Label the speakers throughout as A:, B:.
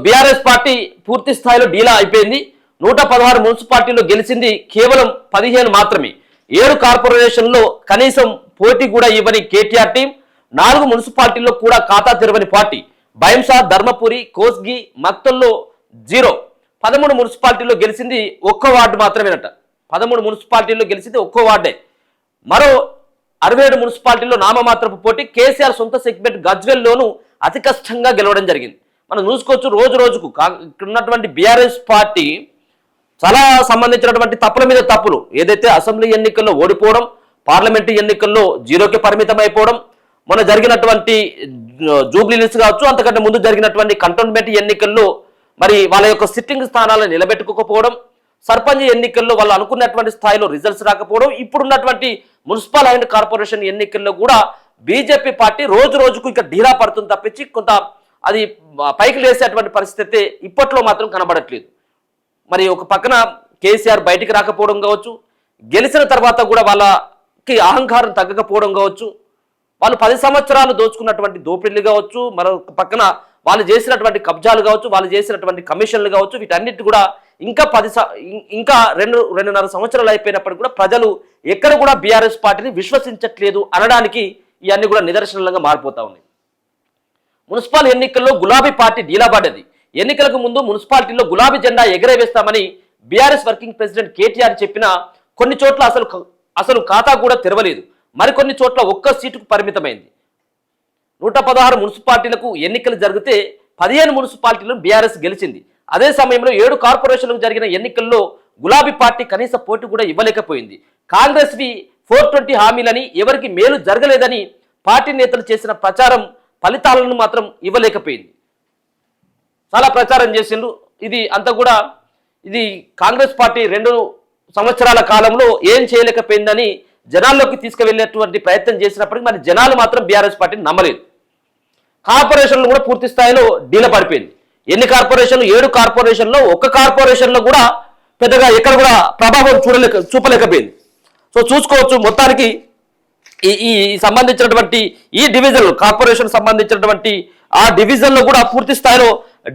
A: BRS party పూర్తి స్థాయిలో డీలా అయిపోయింది. 116 మున్సిపాలిటీల్లో గెలిచింది కేవలం 15 మాత్రమే. 7 కార్పొరేషన్లో కనీసం పోటీ కూడా ఇవ్వని కేటీఆర్ టీం 4 మున్సిపాలిటీల్లో కూడా ఖాతా తెరవని పార్టీ. భైంసా, ధర్మపురి, కోస్గి, మక్తల్లో 0. 13 మున్సిపాలిటీల్లో గెలిచింది ఒక్క వార్డు మాత్రమేనట. 13 మున్సిపాలిటీల్లో గెలిచింది ఒక్కో వార్డే. మరో 67 మున్సిపాలిటీల్లో నామమాత్రపు పోటీ. కేసీఆర్ సొంత సెగ్మెంట్ గజ్వెల్లోనూ అతి కష్టంగా గెలవడం జరిగింది. మనం చూసుకోవచ్చు రోజు రోజుకు ఇక్కడ ఉన్నటువంటి బీఆర్ఎస్ పార్టీ చాలా సంబంధించినటువంటి తప్పుల మీద తప్పులు. ఏదైతే అసెంబ్లీ ఎన్నికల్లో ఓడిపోవడం, పార్లమెంటు ఎన్నికల్లో 0కి పరిమితం అయిపోవడం, మొన్న జరిగినటువంటి జూబ్లీహిల్స్ కావచ్చు, అంతకంటే ముందు జరిగినటువంటి కంటోన్మెంట్ ఎన్నికల్లో మరి వాళ్ళ యొక్క సిట్టింగ్ స్థానాలను నిలబెట్టుకోకపోవడం, సర్పంచ్ ఎన్నికల్లో వాళ్ళు అనుకున్నటువంటి స్థాయిలో రిజల్ట్స్ రాకపోవడం, ఇప్పుడున్నటువంటి మున్సిపల్ అండ్ కార్పొరేషన్ ఎన్నికల్లో కూడా బీజేపీ పార్టీ రోజు రోజుకు ఇంకా ఢీలా పడుతుంది తప్పించి కొంత అది పైకి లేసేటువంటి పరిస్థితి ఇప్పట్లో మాత్రం కనబడట్లేదు. మరి ఒక పక్కన కేసీఆర్ బయటికి రాకపోవడం కావచ్చు, గెలిచిన తర్వాత కూడా వాళ్ళకి అహంకారం తగ్గకపోవడం కావచ్చు, వాళ్ళు 10 సంవత్సరాలు దోచుకున్నటువంటి దోపిడీలు కావచ్చు, మరొక పక్కన వాళ్ళు చేసినటువంటి కబ్జాలు కావచ్చు, వాళ్ళు చేసినటువంటి కమిషన్లు కావచ్చు, వీటన్నిటి కూడా ఇంకా 2.5 సంవత్సరాలు అయిపోయినప్పటికీ కూడా ప్రజలు ఎక్కడ కూడా బీఆర్ఎస్ పార్టీని విశ్వసించట్లేదు అనడానికి ఇవన్నీ కూడా నిదర్శనంగా మారిపోతా ఉన్నాయి. మున్సిపల్ ఎన్నికల్లో గులాబీ పార్టీ డీలాబడ్డది. ఎన్నికలకు ముందు మున్సిపాలిటీలో గులాబీ జెండా ఎగరవేస్తామని బీఆర్ఎస్ వర్కింగ్ ప్రెసిడెంట్ కేటీఆర్ చెప్పినా కొన్ని చోట్ల అసలు ఖాతా కూడా తెరవలేదు. మరికొన్ని చోట్ల ఒక్క సీటుకు పరిమితమైంది. 116 మున్సిపాలిటీలకు ఎన్నికలు జరిగితే 15 మున్సిపాలిటీలను బీఆర్ఎస్ గెలిచింది. అదే సమయంలో 7 కార్పొరేషన్లకు జరిగిన ఎన్నికల్లో గులాబీ పార్టీ కనీస పోటీ కూడా ఇవ్వలేకపోయింది. కాంగ్రెస్వి 420 హామీలని, ఎవరికి మేలు జరగలేదని పార్టీ నేతలు చేసిన ప్రచారం ఫలితాలను మాత్రం ఇవ్వలేకపోయింది. చాలా ప్రచారం చేసిండ్రు. ఇది అంతా కూడా ఇది కాంగ్రెస్ పార్టీ 2 సంవత్సరాల కాలంలో ఏం చేయలేకపోయిందని జనాల్లోకి తీసుకువెళ్ళేటువంటి ప్రయత్నం చేసినప్పటికీ మరి జనాలు మాత్రం బీఆర్ఎస్ పార్టీని నమ్మలేదు. కార్పొరేషన్లు కూడా పూర్తి స్థాయిలో డీల పడిపోయింది. ఎన్ని కార్పొరేషన్లు? 7 కార్పొరేషన్లో ఒక్క కార్పొరేషన్లో కూడా పెద్దగా ఎక్కడ కూడా ప్రభావం చూపలేకపోయింది. సో చూసుకోవచ్చు మొత్తానికి ఈ సంబంధించినటువంటి ఈ డివిజన్ కార్పొరేషన్ సంబంధించినటువంటి ఆ డివిజన్లో కూడా పూర్తి స్థాయిలో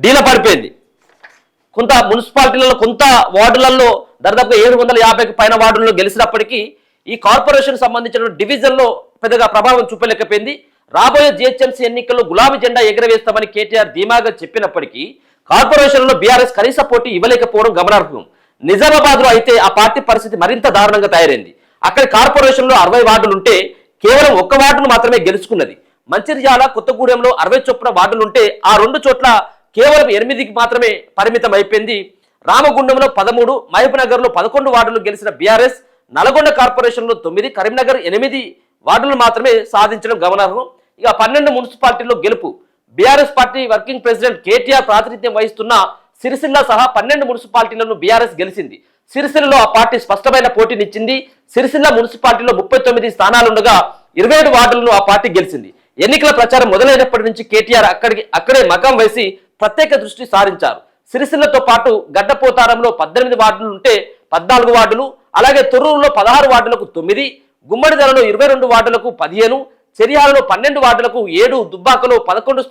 A: డీల పడిపోయింది. కొంత మున్సిపాలిటీలలో కొంత వార్డులలో దాదాపుగా 750కి పైన వార్డుల్లో గెలిచినప్పటికీ ఈ కార్పొరేషన్ సంబంధించిన డివిజన్లో పెద్దగా ప్రభావం చూపలేకపోయింది. రాబోయే జిహెచ్ఎంసీ ఎన్నికల్లో గులాబీ జెండా ఎగరవేస్తామని కేటీఆర్ ధీమాగా చెప్పినప్పటికీ కార్పొరేషన్లో బీఆర్ఎస్ కనీస పోటీ ఇవ్వలేకపోవడం గమనార్హం. నిజామాబాద్లో అయితే ఆ పార్టీ పరిస్థితి మరింత దారుణంగా తయారైంది. అక్కడ కార్పొరేషన్లో 60 వార్డులు ఉంటే కేవలం 1 వార్డును మాత్రమే గెలుచుకున్నది. మంచిర్యాల, కొత్తగూడెంలో 60 చొప్పున వార్డులు ఉంటే ఆ 2 చోట్ల కేవలం 8కి మాత్రమే పరిమితం అయిపోయింది. రామగుండంలో 13, మహబూబ్నగర్లో 11 వార్డులు గెలిచిన బీఆర్ఎస్ నల్గొండ కార్పొరేషన్లో 9, కరీంనగర్ 8 వార్డులు మాత్రమే సాధించడం గమనార్హం. ఇక 12 మున్సిపాలిటీల్లో గెలుపు. BRS party working president KTR ప్రాతినిధ్యం వహిస్తున్న సిరిసిల్ల సహా 12 మున్సిపాలిటీలను బీఆర్ఎస్ గెలిచింది. సిరిసిల్లలో ఆ పార్టీ స్పష్టమైన పోటీనిచ్చింది. సిరిసిల్ల మున్సిపాలిటీలో 39 స్థానాలుండగా 27 వార్డులను ఆ పార్టీ గెలిచింది. ఎన్నికల ప్రచారం మొదలైనప్పటి నుంచి కేటీఆర్ అక్కడే మకాం వేసి ప్రత్యేక దృష్టి సారించారు. సిరిసిల్లతో పాటు గడ్డపోతారంలో 18 వార్డులు ఉంటే 14 వార్డులు, అలాగే తొర్రూరులో 16 వార్డులకు 9, గుమ్మడిదలలో 22 వార్డులకు 15, చెరియాలలో 12 వార్డులకు 7, దుబ్బాకలో 11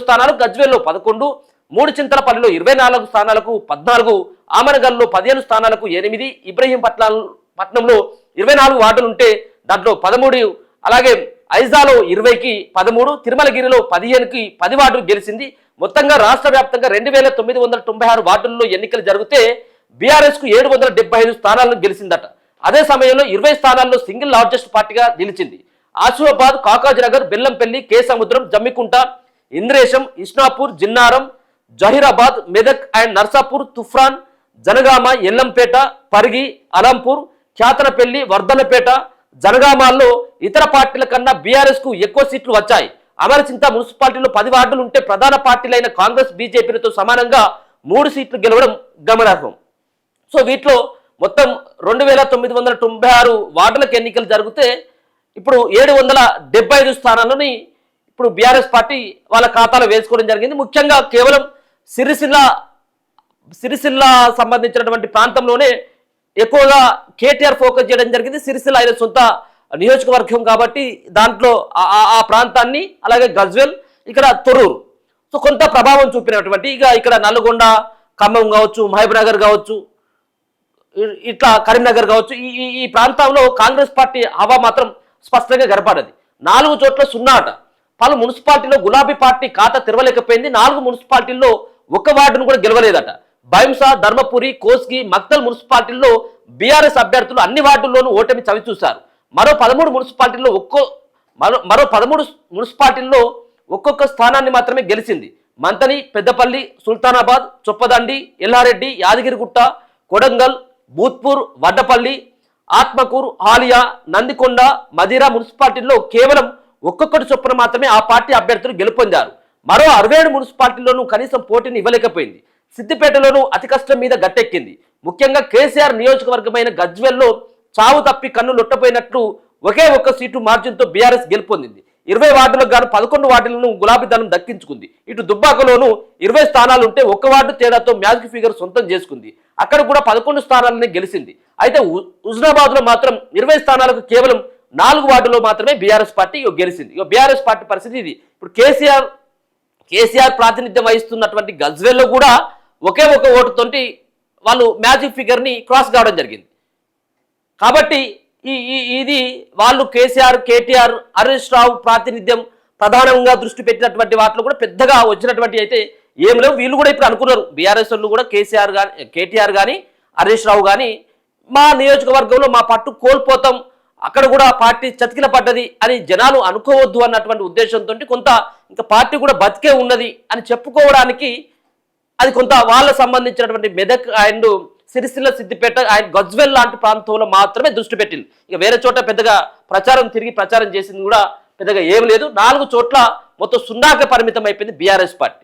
A: స్థానాలు, గజ్వేల్లో 11, మూడుచింతలపల్లిలో 24 స్థానాలకు 14, ఆమనగల్లో 15 స్థానాలకు 8, ఇబ్రహీంపట్నంలో 24 వార్డులు ఉంటే దాంట్లో 13, అలాగే ఐజాలో 20కి 13, తిరుమలగిరిలో 15కి 10 వార్డులు గెలిచింది. మొత్తంగా రాష్ట్ర వ్యాప్తంగా 2996 వార్డుల్లో ఎన్నికలు జరిగితే బీఆర్ఎస్ కు 775 స్థానాలను గెలిచిందట. అదే సమయంలో 20 స్థానాల్లో సింగిల్ లార్జెస్ట్ పార్టీగా నిలిచింది. ఆసిఫాబాద్, కాకాజ్నగర్, బెల్లంపల్లి, కే సముద్రం, జమ్మికుంట, ఇంద్రేశం, ఇస్నాపూర్, జిన్నారం, జహీరాబాద్, మెదక్ అండ్ నర్సాపూర్, తుఫ్రాన్, జనగామ, ఎల్లంపేట, పరిగి, అలంపూర్, ఖ్యాతనపల్లి, వర్ధనపేట, జనగామాల్లో ఇతర పార్టీల కన్నా బీఆర్ఎస్ కు ఎక్కువ సీట్లు వచ్చాయి. అమరచింత మున్సిపాలిటీలో 10 వార్డులు ఉంటే ప్రధాన పార్టీలైన కాంగ్రెస్, బీజేపీలతో సమానంగా 3 సీట్లు గెలవడం గమనార్హం. సో వీటిలో మొత్తం 2996 వార్డులకు ఎన్నికలు జరిగితే ఇప్పుడు 775 స్థానాలని ఇప్పుడు బీఆర్ఎస్ పార్టీ వాళ్ళ ఖాతాలో వేసుకోవడం జరిగింది. ముఖ్యంగా కేవలం సిరిసిల్ల సంబంధించినటువంటి ప్రాంతంలోనే ఎక్కువగా కేటీఆర్ ఫోకస్ చేయడం జరిగింది. సిరిసిల్ల ఆయన సొంత నియోజకవర్గం కాబట్టి దాంట్లో ఆ ప్రాంతాన్ని, అలాగే గజ్వేల్, ఇక్కడ తొర్రూరు, సో కొంత ప్రభావం చూపినటువంటి ఇక ఇక్కడ నల్గొండ, ఖమ్మం కావచ్చు, మహబూబ్ నగర్ కావచ్చు, ఇట్లా కరీంనగర్ కావచ్చు, ఈ ఈ ఈ ప్రాంతంలో కాంగ్రెస్ పార్టీ హవా మాత్రం స్పష్టంగా కనపడది. 4 చోట్ల 0 ఆట. పలు మున్సిపాలిటీలో గులాబీ పార్టీ ఖాతా తెరవలేకపోయింది. 4 మున్సిపాలిటీల్లో ఒక్క వార్డును కూడా గెలవలేదట. భైంసా, ధర్మపురి, కోస్గి, మక్తల్ మున్సిపాలిటీల్లో బీఆర్ఎస్ అభ్యర్థులు అన్ని వార్డుల్లోనూ ఓటమి చవిచూశారు. మరో 13 మున్సిపాలిటీల్లో ఒక్కొక్క స్థానాన్ని మాత్రమే గెలిచింది. మంతని, పెద్దపల్లి, సుల్తానాబాద్, చొప్పదండి, ఎల్లారెడ్డి, యాదగిరిగుట్ట, కొడంగల్, భూత్పూర్, వడ్డపల్లి, ఆత్మకూరు, హాలియా, నందికొండ, మదిరా మున్సిపాలిటీల్లో కేవలం ఒక్కొక్కటి చొప్పున మాత్రమే ఆ పార్టీ అభ్యర్థులు గెలుపొందారు. మరో 67 మున్సిపాలిటీల్లోనూ కనీసం పోటీని ఇవ్వలేకపోయింది. సిద్దిపేటలోనూ అతి కష్టం మీద గట్టెక్కింది. ముఖ్యంగా కేసీఆర్ నియోజకవర్గమైన గజ్వెల్లో చావు తప్పి కన్ను లొట్టపోయినట్లు ఒకే ఒక్క సీటు మార్జిన్తో బీఆర్ఎస్ గెలుపొందింది. 20 వార్డులకు గాను 11 వార్డులను గులాబీ దళం దక్కించుకుంది. ఇటు దుబ్బాకలోనూ 20 స్థానాలు ఉంటే 1 వార్డు తేడాతో మ్యాజిక్ ఫిగర్ సొంతం చేసుకుంది. అక్కడ కూడా 11 స్థానాలనే గెలిచింది. అయితే హుజునాబాద్ లో మాత్రం 20 స్థానాలకు కేవలం 4 వార్డులో మాత్రమే బీఆర్ఎస్ పార్టీ గెలిచింది. బీఆర్ఎస్ పార్టీ పరిస్థితి ఇది. ఇప్పుడు కేసీఆర్ ప్రాతినిధ్యం వహిస్తున్నటువంటి గజ్వేల్లో కూడా ఒకే ఒక ఓటుతోటి వాళ్ళు మ్యాజిక్ ఫిగర్ ని క్రాస్ కావడం జరిగింది. కాబట్టి ఇది వాళ్ళు కేసీఆర్, కేటీఆర్, హరీష్ రావు ప్రాతినిధ్యం ప్రధానంగా దృష్టి పెట్టినటువంటి వాటిలో కూడా పెద్దగా వచ్చినటువంటి అయితే ఏం లేవు. వీళ్ళు కూడా ఇప్పుడు అనుకున్నారు, బీఆర్ఎస్ వాళ్ళు కూడా కేటీఆర్ కానీ హరీష్ రావు కానీ మా నియోజకవర్గంలో మా పట్టు కోల్పోతాం, అక్కడ కూడా పార్టీ చతికిల పడ్డది అని జనాలు అనుకోవద్దు అన్నటువంటి ఉద్దేశంతో కొంత ఇంకా పార్టీ కూడా బతికే ఉన్నది అని చెప్పుకోవడానికి అది కొంత వాళ్ళకు సంబంధించినటువంటి మెదక్ అండ్ సిరిసిల్ల, సిద్దిపేట అండ్ గజ్వెల్ లాంటి ప్రాంతంలో మాత్రమే దృష్టి పెట్టింది. ఇక వేరే చోట పెద్దగా ప్రచారం చేసింది కూడా పెద్దగా ఏం లేదు. 4 చోట్ల మొత్తం 0కే పరిమితం అయిపోయింది బీఆర్ఎస్ పార్టీ.